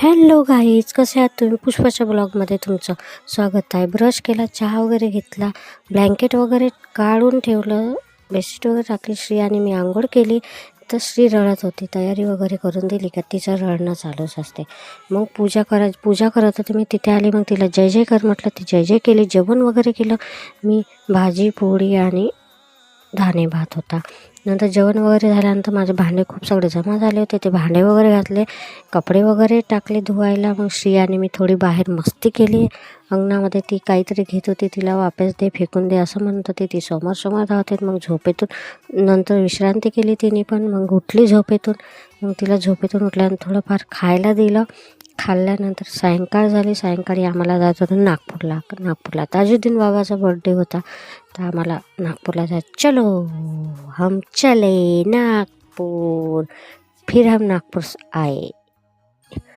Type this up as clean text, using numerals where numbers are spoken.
Hello guys, कसे आहात तुम्ही? पुष्पाच्या ब्लॉगमध्ये तुमचं स्वागत आहे. ब्रश केला, चहा वगैरे घेतला, ब्लँकेट वगैरे काढून ठेवलं, बेडशीट वगैरे टाकली. श्री आणि मी आंघोळ केली. तर श्री रडत होती. तयारी वगैरे करून दिली का तिचं रडणं चालूच असते. मग पूजा करत होती. मी तिथे आली. मग तिला जय जय कर म्हटलं. ती जय जय केली. जेवण वगैरे केलं. मी भाजी पोळी आणि धाणे भात होता. नंतर जेवण वगैरे झाल्यानंतर माझे भांडे खूप सगळे जमा झाले होते. ते भांडे वगैरे घातले, कपडे वगैरे टाकले धुवायला. मग श्री आणि मी थोडी बाहेर मस्ती केली अंगणामध्ये. ती काहीतरी घेत होती, तिला वापस दे, फेकून दे असं म्हणत होती. ती समोर धावते. मग झोपेतून नंतर विश्रांती केली तिने पण. मग उठली झोपेतून. मग तिला झोपेतून उठल्यानंतर थोडंफार खायला दिलं. खाल्ल्यानंतर सायंकाळ झाली. सायंकाळी आम्हाला जायचं होतं नागपूरला ताजुद्दीन बाबाचा बर्थडे होता. तर आम्हाला नागपूरला जायचं. चलो हम चले नागपूर, फिर हम नागपूर आए.